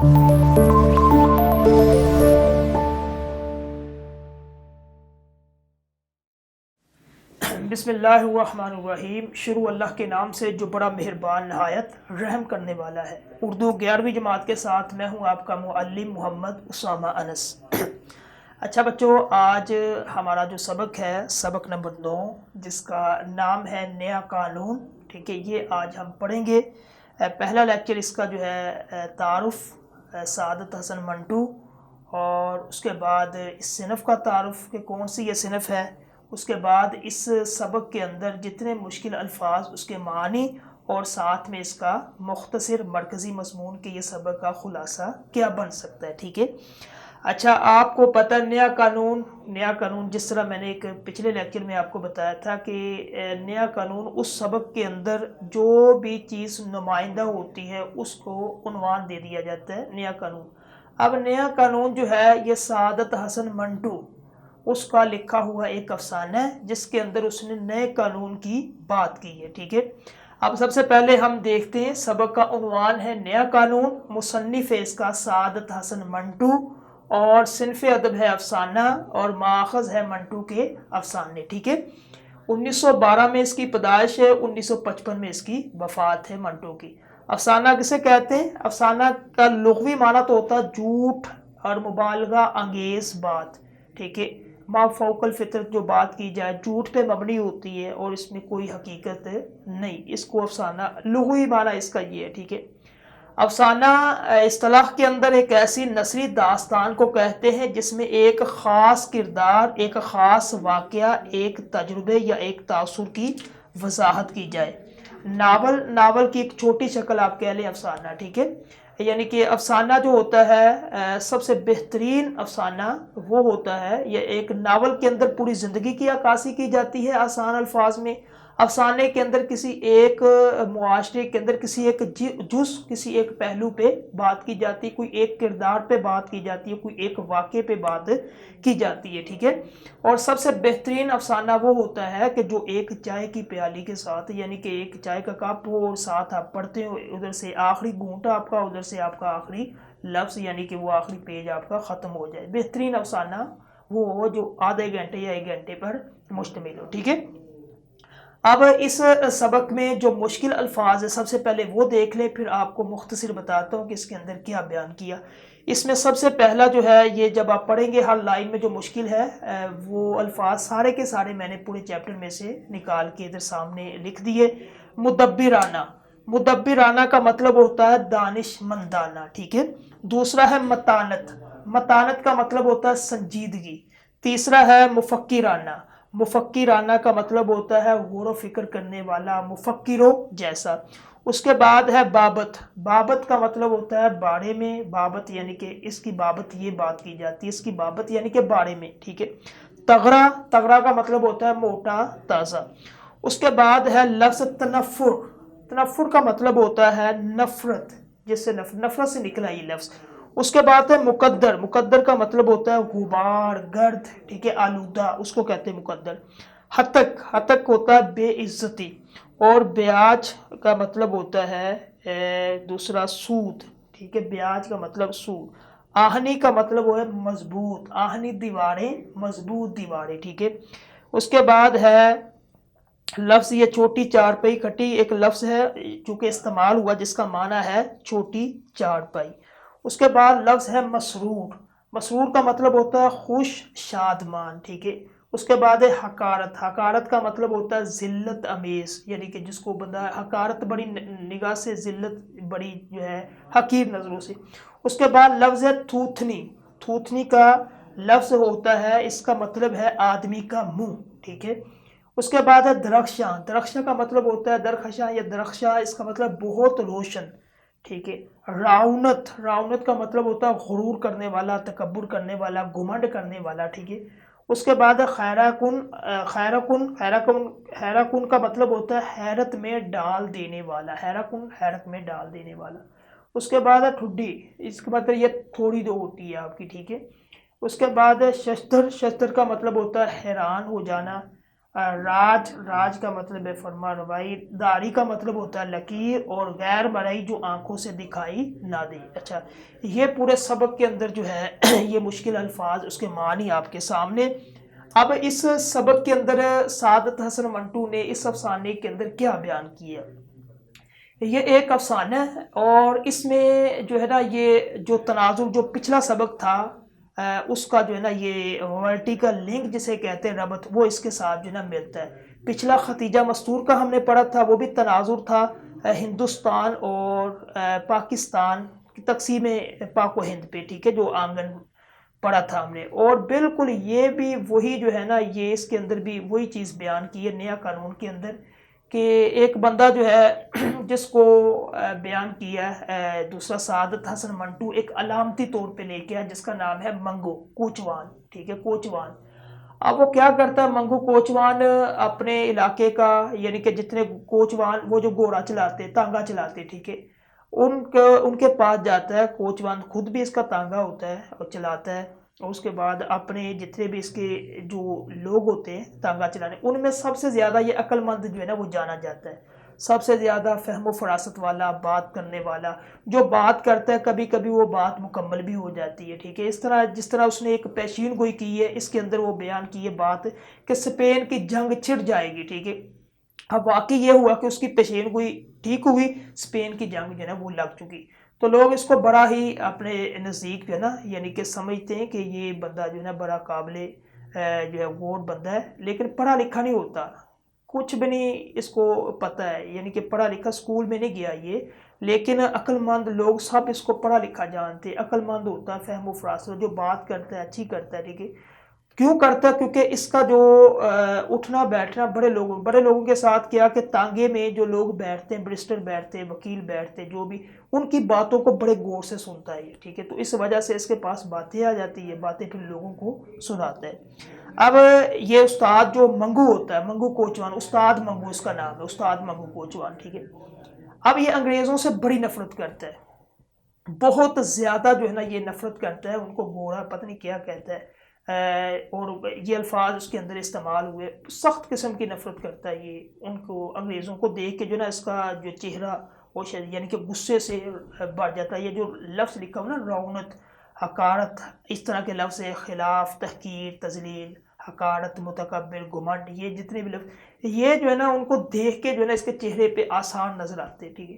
بسم اللہ الرحمن الرحیم۔ شروع اللہ کے نام سے جو بڑا مہربان نہایت رحم کرنے والا ہے۔ اردو 11ویں جماعت کے ساتھ میں ہوں آپ کا معلم محمد اسامہ انس۔ اچھا بچوں، آج ہمارا جو سبق ہے سبق نمبر 9، جس کا نام ہے نیا قانون، ٹھیک ہے، یہ آج ہم پڑھیں گے۔ پہلا لیکچر اس کا جو ہے تعارف سعادت حسن منٹو، اور اس کے بعد اس صنف کا تعارف کہ کون سی یہ صنف ہے، اس کے بعد اس سبق کے اندر جتنے مشکل الفاظ اس کے معنی، اور ساتھ میں اس کا مختصر مرکزی مضمون کہ یہ سبق کا خلاصہ کیا بن سکتا ہے، ٹھیک ہے۔ اچھا، آپ کو پتہ نیا قانون جس طرح میں نے ایک پچھلے لیکچر میں آپ کو بتایا تھا کہ نیا قانون اس سبق کے اندر جو بھی چیز نمائندہ ہوتی ہے اس کو عنوان دے دیا جاتا ہے نیا قانون۔ اب نیا قانون جو ہے یہ سعادت حسن منٹو اس کا لکھا ہوا ایک افسانہ ہے جس کے اندر اس نے نئے قانون کی بات کی ہے، ٹھیک ہے۔ اب سب سے پہلے ہم دیکھتے ہیں سبق کا عنوان ہے نیا قانون، مصنف ہے اس کا سعادت حسن منٹو، اور صنف ادب ہے افسانہ، اور ماخذ ہے منٹو کے افسانے، ٹھیک ہے۔ 1912 میں اس کی پیدائش ہے، 1955 میں اس کی وفات ہے منٹو کی۔ افسانہ کسے کہتے ہیں؟ افسانہ کا لغوی معنی تو ہوتا ہے جھوٹ اور مبالغہ انگیز بات، ٹھیک ہے، ما فوق الفطرت جو بات کی جائے جھوٹ پہ مبنی ہوتی ہے اور اس میں کوئی حقیقت نہیں، اس کو افسانہ لغوی معنی اس کا یہ ہے، ٹھیک ہے۔ افسانہ اصطلاح کے اندر ایک ایسی نثری داستان کو کہتے ہیں جس میں ایک خاص کردار، ایک خاص واقعہ، ایک تجربے یا ایک تاثر کی وضاحت کی جائے۔ ناول کی ایک چھوٹی شکل آپ کہہ لیں افسانہ، ٹھیک ہے۔ یعنی کہ افسانہ جو ہوتا ہے سب سے بہترین افسانہ وہ ہوتا ہے، یہ ایک ناول کے اندر پوری زندگی کی عکاسی کی جاتی ہے آسان الفاظ میں۔ افسانے کے اندر کسی ایک معاشرے کے اندر کسی ایک کسی ایک پہلو پہ بات کی جاتی ہے، کوئی ایک کردار پہ بات کی جاتی ہے، کوئی ایک واقعے پہ بات کی جاتی ہے، ٹھیک ہے۔ اور سب سے بہترین افسانہ وہ ہوتا ہے کہ جو ایک چائے کی پیالی کے ساتھ، یعنی کہ ایک چائے کا کپ ہو اور ساتھ آپ پڑھتے ہو، ادھر سے آخری گھونٹ آپ کا، ادھر سے آپ کا آخری لفظ، یعنی کہ وہ آخری پیج آپ کا ختم ہو جائے۔ بہترین افسانہ وہ ہو جو آدھے گھنٹے یا 1 گھنٹے پر مشتمل ہو، ٹھیک ہے۔ اب اس سبق میں جو مشکل الفاظ ہے سب سے پہلے وہ دیکھ لیں، پھر آپ کو مختصر بتاتا ہوں کہ اس کے اندر کیا بیان کیا۔ اس میں سب سے پہلا جو ہے، یہ جب آپ پڑھیں گے ہر لائن میں جو مشکل ہے وہ الفاظ سارے کے سارے میں نے پورے چیپٹر میں سے نکال کے ادھر سامنے لکھ دیے۔ مدبرانہ کا مطلب ہوتا ہے دانش مندانہ، ٹھیک ہے۔ دوسرا ہے متانت کا مطلب ہوتا ہے سنجیدگی۔ تیسرا ہے مفکرانہ کا مطلب ہوتا ہے غور و فکر کرنے والا، مفکروں جیسا۔ اس کے بعد ہے بابت کا مطلب ہوتا ہے بارے میں، بابت یعنی کہ اس کی بابت یہ بات کی جاتی ہے، اس کی بابت یعنی کہ بارے میں، ٹھیک ہے۔ تغرا کا مطلب ہوتا ہے موٹا تازہ۔ اس کے بعد ہے لفظ تنفر کا مطلب ہوتا ہے نفرت، جس سے نفرت سے نکلا یہ لفظ۔ اس کے بعد ہے مقدر کا مطلب ہوتا ہے غبار، گرد، ٹھیک ہے، آلودہ، اس کو کہتے ہیں مقدر۔ ہتک ہوتا ہے بے عزتی، اور بیاج کا مطلب ہوتا ہے دوسرا سود، ٹھیک ہے، بیاج کا مطلب سود۔ آہنی کا مطلب وہ ہے مضبوط، آہنی دیواریں، مضبوط دیواریں، ٹھیک ہے۔ اس کے بعد ہے لفظ، یہ چھوٹی چارپائی کھٹی ایک لفظ ہے جو کہ استعمال ہوا جس کا معنی ہے چھوٹی چارپائی۔ اس کے بعد لفظ ہے مسرور کا مطلب ہوتا ہے خوش شادمان، ٹھیک ہے۔ اس کے بعد ہے حقارت کا مطلب ہوتا ہے ذلت امیز، یعنی کہ جس کو بندہ حقارت بڑی نگاہ سے، ذلت بڑی جو ہے حقیر نظروں سے۔ اس کے بعد لفظ ہے تھوتنی کا لفظ ہوتا ہے، اس کا مطلب ہے آدمی کا منہ، ٹھیک ہے۔ اس کے بعد ہے درخشاں کا مطلب ہوتا ہے درخشاں یا درخشاں، اس کا مطلب بہت روشن، ٹھیک ہے۔ راونت کا مطلب ہوتا ہے غرور کرنے والا، تکبر کرنے والا، گھمنڈ کرنے والا، ٹھیک ہے۔ اس کے بعد ہے خیراکن کا مطلب ہوتا ہے حیرت میں ڈال دینے والا، حیرت میں ڈال دینے والا۔ اس کے بعد ہے ٹھڈی، اس کا مطلب یہ تھوڑی جو ہوتی ہے آپ کی، ٹھیک ہے۔ اس کے بعد ہے شستر کا مطلب ہوتا ہے حیران ہو جانا۔ راج، راج کا مطلب ہے فرما روائی، داری کا مطلب ہوتا ہے لکیر، اور غیر مرئی جو آنکھوں سے دکھائی نہ دی۔ اچھا، یہ پورے سبق کے اندر جو ہے یہ مشکل الفاظ، اس کے معنی آپ کے سامنے۔ اب اس سبق کے اندر سعادت حسن منٹو نے اس افسانے کے اندر کیا بیان کیا؟ یہ ایک افسانہ ہے، اور اس میں جو ہے نا یہ جو تناظر جو پچھلا سبق تھا اس کا جو ہے نا یہ ورٹیکل لنک جسے کہتے ہیں ربط، وہ اس کے ساتھ جو ہے نا ملتا ہے۔ پچھلا ختیجہ مستور کا ہم نے پڑھا تھا، وہ بھی تناظر تھا ہندوستان اور پاکستان کی تقسیم پاک و ہند پہ، ٹھیک ہے، جو آنگن پڑھا تھا ہم نے۔ اور بالکل یہ بھی وہی جو ہے نا یہ اس کے اندر بھی وہی چیز بیان کی ہے نیا قانون کے اندر، کہ ایک بندہ جو ہے جس کو بیان کیا ہے دوسرا سعادت حسن منٹو ایک علامتی طور پہ لے کے، جس کا نام ہے منگو کوچوان، ٹھیک ہے، کوچوان۔ اب وہ کیا کرتا ہے منگو کوچوان اپنے علاقے کا، یعنی کہ جتنے کوچوان وہ جو گھوڑا چلاتے تانگا چلاتے، ٹھیک ہے، ان کے پاس جاتا ہے کوچوان، خود بھی اس کا تانگا ہوتا ہے اور چلاتا ہے، اور اس کے بعد اپنے جتنے بھی اس کے جو لوگ ہوتے ہیں تانگا چلانے، ان میں سب سے زیادہ یہ عقل مند جو ہے نا وہ جانا جاتا ہے، سب سے زیادہ فہم و فراست والا، بات کرنے والا، جو بات کرتا ہے کبھی کبھی وہ بات مکمل بھی ہو جاتی ہے، ٹھیک ہے۔ اس طرح جس طرح اس نے ایک پیشین گوئی کی ہے، اس کے اندر وہ بیان کی ہے بات کہ اسپین کی جنگ چھڑ جائے گی، ٹھیک ہے۔ اب واقعی یہ ہوا کہ اس کی پیشین گوئی ٹھیک ہوئی، اسپین کی جنگ جو ہے نا وہ لگ چکی۔ تو لوگ اس کو بڑا ہی اپنے نزدیک جو ہے نا یعنی کہ سمجھتے ہیں کہ یہ بندہ جو ہے نا بڑا قابل جو ہے غور بندہ ہے، لیکن پڑھا لکھا نہیں ہوتا، کچھ بھی نہیں اس کو پتہ ہے، یعنی کہ پڑھا لکھا اسکول میں نہیں گیا یہ، لیکن عقل مند لوگ سب اس کو پڑھا لکھا جانتے، عقل مند ہوتا ہے، فہم و فراست، جو بات کرتا ہے اچھی کرتا ہے، ٹھیک ہے۔ کیوں کرتا ہے؟ کیونکہ اس کا جو اٹھنا بیٹھنا بڑے لوگوں کے ساتھ کیا کہ تانگے میں جو لوگ بیٹھتے ہیں، برسٹر بیٹھتے ہیں، وکیل بیٹھتے ہیں، جو بھی ان کی باتوں کو بڑے غور سے سنتا ہے، ٹھیک ہے۔ تو اس وجہ سے اس کے پاس باتیں آ جاتی ہے، باتیں پھر لوگوں کو سناتا ہے۔ اب یہ استاد جو منگو ہوتا ہے، منگو کوچوان، استاد منگو اس کا نام ہے، استاد منگو کوچوان، ٹھیک ہے۔ اب یہ انگریزوں سے بڑی نفرت کرتا ہے، بہت زیادہ جو ہے نا یہ نفرت کرتا ہے، ان کو گورا پتہ نہیں کیا کہتا ہے، اور یہ الفاظ اس کے اندر استعمال ہوئے، سخت قسم کی نفرت کرتا ہے یہ ان کو، انگریزوں کو دیکھ کے جو نا اس کا جو چہرہ وہ یعنی کہ غصے سے بڑھ جاتا ہے۔ یہ جو لفظ لکھا ہوا نا رونت، حقارت، اس طرح کے لفظ ہے، خلاف، تحقیر، تذلیل، حقارت، متکبر، گھمنڈ، یہ جتنے بھی لفظ یہ جو ہے نا ان کو دیکھ کے جو ہے نا اس کے چہرے پہ آسان نظر آتے، ٹھیک ہے۔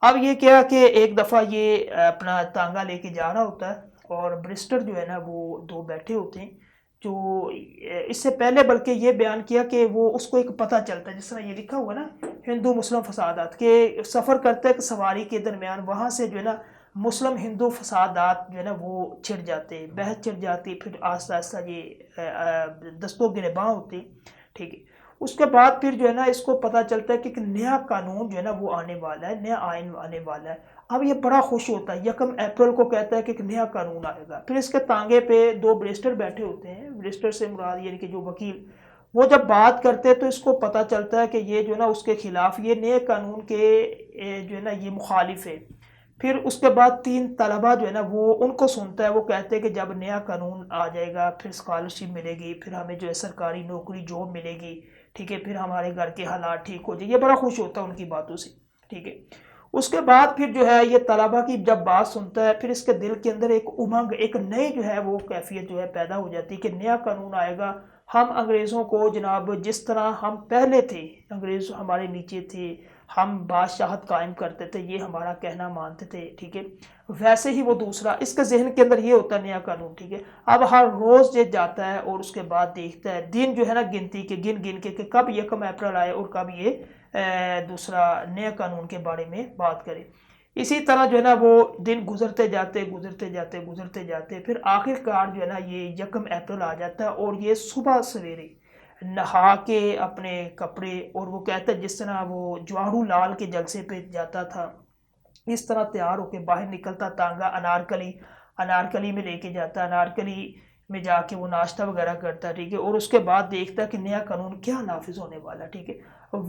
اب یہ کیا کہ ایک دفعہ یہ اپنا تانگا لے کے جا رہا ہوتا ہے، اور برسٹر جو ہے نا وہ دو بیٹھے ہوتے ہیں، جو اس سے پہلے بلکہ یہ بیان کیا کہ وہ اس کو ایک پتہ چلتا ہے، جس طرح یہ لکھا ہوا نا ہندو مسلم فسادات، کہ سفر کرتا ہے کہ سواری کے درمیان وہاں سے جو ہے نا مسلم ہندو فسادات جو ہے نا وہ چھڑ جاتے، بحث چھڑ جاتی، پھر آہستہ آہستہ یہ دستوں گریباں ہوتے، ٹھیک ہے۔ اس کے بعد پھر جو ہے نا اس کو پتہ چلتا ہے کہ ایک نیا قانون جو ہے نا وہ آنے والا ہے، نیا آئین آنے والا ہے۔ اب یہ بڑا خوش ہوتا ہے، 1 اپریل کو کہتا ہے کہ ایک نیا قانون آئے گا۔ پھر اس کے تانگے پہ دو بریسٹر بیٹھے ہوتے ہیں، بریسٹر سے مراد یعنی کہ جو وکیل، وہ جب بات کرتے ہیں تو اس کو پتہ چلتا ہے کہ یہ جو ہے نا اس کے خلاف، یہ نئے قانون کے جو ہے نا یہ مخالف ہے۔ پھر اس کے بعد 3 طلبہ جو ہے نا وہ ان کو سنتا ہے، وہ کہتے ہیں کہ جب نیا قانون آ جائے گا پھر اسکالرشپ ملے گی، پھر ہمیں جو ہے سرکاری نوکری جاب ملے گی، ٹھیک ہے، پھر ہمارے گھر کے حالات ٹھیک ہو جائے، یہ بڑا خوش ہوتا ہے ان کی باتوں سے، ٹھیک ہے۔ اس کے بعد پھر جو ہے یہ طلبہ کی جب بات سنتا ہے، پھر اس کے دل کے اندر ایک امنگ، ایک نئی جو ہے وہ کیفیت جو ہے پیدا ہو جاتی ہے کہ نیا قانون آئے گا، ہم انگریزوں کو جناب جس طرح ہم پہلے تھے، انگریز ہمارے نیچے تھے، ہم بادشاہت قائم کرتے تھے، یہ ہمارا کہنا مانتے تھے، ٹھیک ہے، ویسے ہی وہ دوسرا اس کے ذہن کے اندر یہ ہوتا ہے نیا قانون، ٹھیک ہے۔ اب ہر روز یہ جاتا ہے اور اس کے بعد دیکھتا ہے دن جو ہے نا گنتی کے گن گن کے کہ کب 1 اپریل آئے اور کب یہ دوسرا نئے قانون کے بارے میں بات کرے۔ اسی طرح جو ہے نا وہ دن گزرتے جاتے گزرتے جاتے گزرتے جاتے، پھر آخر کار جو ہے نا یہ 1 اپریل آ جاتا ہے، اور یہ صبح سویرے نہا کے اپنے کپڑے، اور وہ کہتا ہے جس طرح وہ جواہر لال کے جلسے پہ جاتا تھا اس طرح تیار ہو کے باہر نکلتا، تانگا انارکلی میں لے کے جاتا، انارکلی میں جا کے وہ ناشتہ وغیرہ کرتا، ٹھیک ہے، اور اس کے بعد دیکھتا کہ نیا قانون کیا نافذ ہونے والا، ٹھیک ہے۔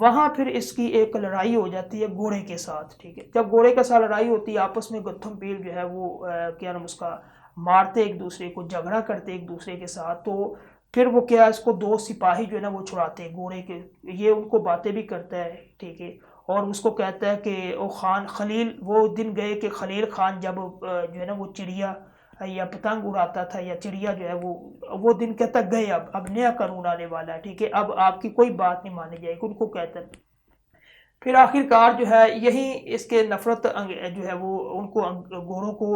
وہاں پھر اس کی ایک لڑائی ہو جاتی ہے گھوڑے کے ساتھ، ٹھیک ہے۔ جب گھوڑے کے ساتھ لڑائی ہوتی ہے، آپس میں گتھم پیل جو ہے وہ کیا نام اس کا مارتے ایک دوسرے کو، جھگڑا کرتے ایک دوسرے کے ساتھ، تو پھر وہ کیا اس کو دو سپاہی جو ہے نا وہ چھڑاتے ہیں گھوڑے کے، یہ ان کو باتیں بھی کرتا ہے، ٹھیک ہے، اور اس کو کہتا ہے کہ او خان خلیل، وہ دن گئے کہ خلیل خان جب جو ہے نا وہ چڑیا یا پتنگ اڑاتا تھا یا چڑیا جو ہے وہ دن کہتا گئے، اب نیا قانون آنے والا ہے، ٹھیک ہے، اب آپ کی کوئی بات نہیں مانی جائے گی، ان کو کہتا ہے۔ پھر آخر کار جو ہے یہی اس کے نفرت جو ہے وہ ان کو گوروں کو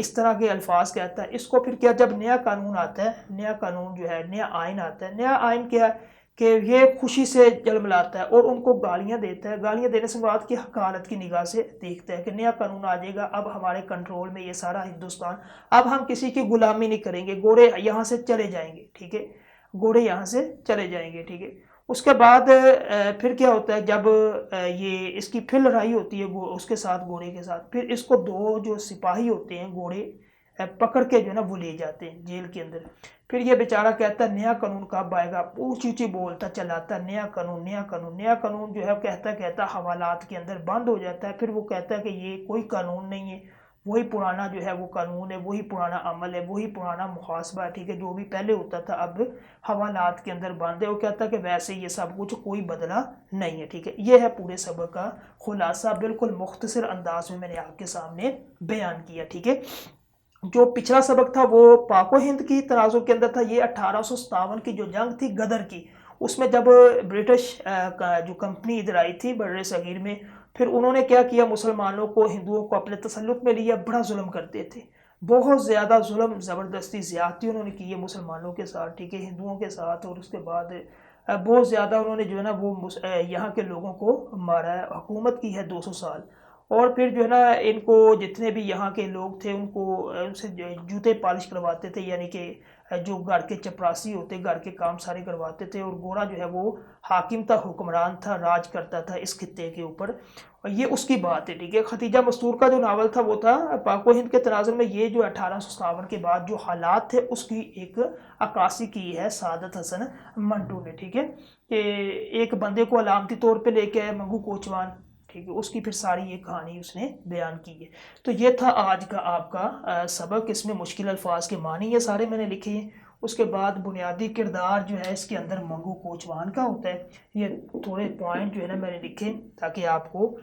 اس طرح کے الفاظ کہتا ہے۔ اس کو پھر کیا جب نیا قانون آتا ہے، نیا قانون جو ہے نیا آئین آتا ہے، نیا آئین کیا ہے کہ یہ خوشی سے جلملاتا ہے اور ان کو گالیاں دیتا ہے، گالیاں دینے سے مراد کی حقارت کی نگاہ سے دیکھتا ہے کہ نیا قانون آ جائے گا، اب ہمارے کنٹرول میں یہ سارا ہندوستان، اب ہم کسی کی غلامی نہیں کریں گے، گورے یہاں سے چلے جائیں گے، ٹھیک ہے، گورے یہاں سے چلے جائیں گے، ٹھیک ہے۔ اس کے بعد پھر کیا ہوتا ہے جب یہ اس کی پھر لڑائی ہوتی ہے اس کے ساتھ گھوڑے کے ساتھ، پھر اس کو دو جو سپاہی ہوتے ہیں گھوڑے پکڑ کے جو ہے نا وہ لے جاتے ہیں جیل کے اندر۔ پھر یہ بیچارہ کہتا ہے نیا قانون کب آئے گا، اونچی اونچی بولتا چلاتا ہے نیا قانون نیا قانون نیا قانون، جو ہے کہتا حوالات کے اندر بند ہو جاتا ہے۔ پھر وہ کہتا ہے کہ یہ کوئی قانون نہیں ہے، وہی پرانا جو ہے وہ قانون ہے، وہی پرانا عمل ہے، وہی پرانا محاسبہ ہے، ٹھیک ہے، جو بھی پہلے ہوتا تھا اب حوالات کے اندر بند ہے۔ وہ کہتا ہے کہ ویسے یہ سب کچھ کوئی بدلا نہیں ہے، ٹھیک ہے۔ یہ ہے پورے سبق کا خلاصہ، بالکل مختصر انداز میں نے آپ کے سامنے بیان کیا، ٹھیک ہے۔ جو پچھلا سبق تھا وہ پاک و ہند کی تنازع کے اندر تھا، یہ 1857 کی جو جنگ تھی غدر کی، اس میں جب برٹش جو کمپنی ادھر آئی تھی بر صغیر میں، پھر انہوں نے کیا کیا، مسلمانوں کو ہندوؤں کو اپنے تسلط میں لیا، بڑا ظلم کرتے تھے، بہت زیادہ ظلم زبردستی زیادتی انہوں نے کی ہے مسلمانوں کے ساتھ، ٹھیک ہے، ہندوؤں کے ساتھ، اور اس کے بعد بہت زیادہ انہوں نے جو ہے نا وہ یہاں کے لوگوں کو مارا ہے، حکومت کی ہے 200 سال۔ اور پھر جو ہے نا ان کو جتنے بھی یہاں کے لوگ تھے ان کو ان سے جوتے پالش کرواتے تھے، یعنی کہ جو گھر کے چپراسی ہوتے گھر کے کام سارے کرواتے تھے، اور گورا جو ہے وہ حاکم تھا، حکمران تھا، راج کرتا تھا اس خطے کے اوپر، اور یہ اس کی بات ہے، ٹھیک ہے۔ ختیجہ مستور کا جو ناول تھا وہ تھا پاک و ہند کے تناظر میں، یہ جو 1857 کے بعد جو حالات تھے اس کی ایک عکاسی کی ہے سعادت حسن منٹو نے، ٹھیک ہے، کہ ایک بندے کو علامتی طور پہ لے کے آئے منگو کوچوان، ٹھیک ہے، اس کی پھر ساری یہ کہانی اس نے بیان کی ہے۔ تو یہ تھا آج کا آپ کا سبق، اس میں مشکل الفاظ کے معنی یہ سارے میں نے لکھے ہیں، اس کے بعد بنیادی کردار جو ہے اس کے اندر منگو کوچوان کا ہوتا ہے، یہ تھوڑے پوائنٹ جو ہے نا میں نے لکھے تاکہ آپ کو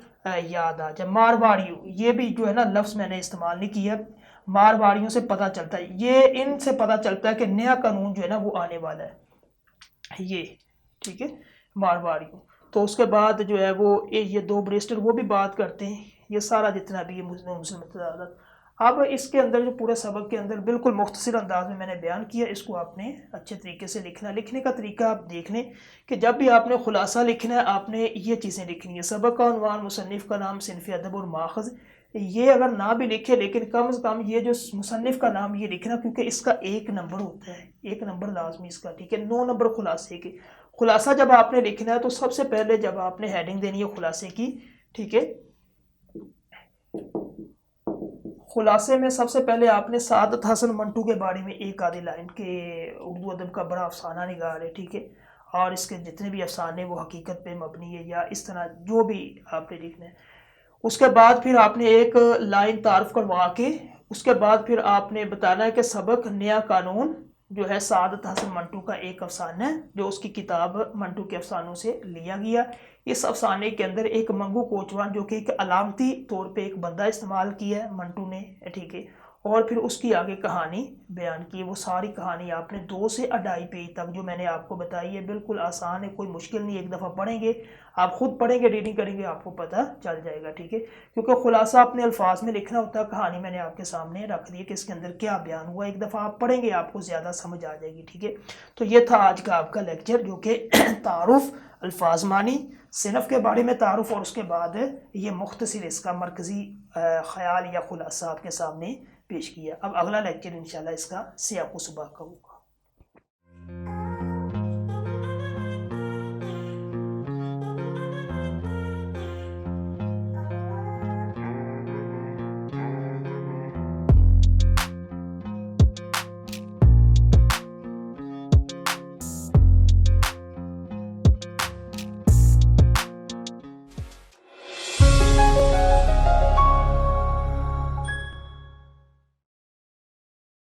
یاد آ جائے۔ مارواڑیوں، یہ بھی جو ہے نا لفظ میں نے استعمال نہیں کیا، مارواڑیوں سے پتہ چلتا ہے، یہ ان سے پتہ چلتا ہے کہ نیا قانون جو ہے نا وہ آنے والا ہے، یہ ٹھیک ہے، مارواڑیوں۔ تو اس کے بعد جو ہے وہ یہ دو بریسٹر وہ بھی بات کرتے ہیں، یہ سارا جتنا بھی مسلم عدالت۔ اب اس کے اندر جو پورے سبق کے اندر بالکل مختصر انداز میں نے بیان کیا، اس کو آپ نے اچھے طریقے سے لکھنا، لکھنے کا طریقہ آپ دیکھ لیں کہ جب بھی آپ نے خلاصہ لکھنا ہے آپ نے یہ چیزیں لکھنی ہے، سبق کا عنوان، مصنف کا نام، صنف ادب اور ماخذ، یہ اگر نہ بھی لکھے لیکن کم از کم یہ جو مصنف کا نام یہ لکھنا، کیونکہ اس کا 1 نمبر ہوتا ہے، 1 نمبر لازمی اس کا، ٹھیک ہے، 9 نمبر خلاصے کے۔ خلاصہ جب آپ نے لکھنا ہے تو سب سے پہلے جب آپ نے ہیڈنگ دینی ہے خلاصے کی، ٹھیک ہے، خلاصے میں سب سے پہلے آپ نے سعادت حسن منٹو کے بارے میں ایک آدھی لائن، کہ اردو ادب کا بڑا افسانہ نگار ہے، ٹھیک ہے، اور اس کے جتنے بھی افسانے وہ حقیقت پہ مبنی ہے یا اس طرح جو بھی آپ نے لکھنا ہے۔ اس کے بعد پھر آپ نے ایک لائن تعارف کروا کے اس کے بعد پھر آپ نے بتانا ہے کہ سبق نیا قانون جو ہے سعادت حسن منٹو کا ایک افسانہ ہے جو اس کی کتاب منٹو کے افسانوں سے لیا گیا۔ اس افسانے کے اندر ایک منگو کوچوان جو کہ ایک علامتی طور پہ ایک بندہ استعمال کیا ہے منٹو نے، ٹھیک ہے، اور پھر اس کی آگے کہانی بیان کی ہے۔ وہ ساری کہانی آپ نے 2 سے 2.5 پیج تک جو میں نے آپ کو بتائی ہے بالکل آسان ہے، کوئی مشکل نہیں، ایک دفعہ پڑھیں گے آپ، خود پڑھیں گے، ریڈنگ کریں گے، آپ کو پتہ چل جائے گا، ٹھیک ہے، کیونکہ خلاصہ اپنے الفاظ میں لکھنا ہوتا ہے، کہانی میں نے آپ کے سامنے رکھ دی ہے کہ اس کے اندر کیا بیان ہوا، ایک دفعہ آپ پڑھیں گے آپ کو زیادہ سمجھ آ جائے گی، ٹھیک ہے۔ تو یہ تھا آج کا آپ کا لیکچر جو کہ تعارف، الفاظ معنی، صنف کے بارے میں تعارف، اور اس کے بعد یہ مختصر اس کا مرکزی خیال یا خلاصہ آپ کے سامنے پیش کیا۔ اب اگلا لیکچر انشاءاللہ اس کا سیاق و سباق کا ہوگا۔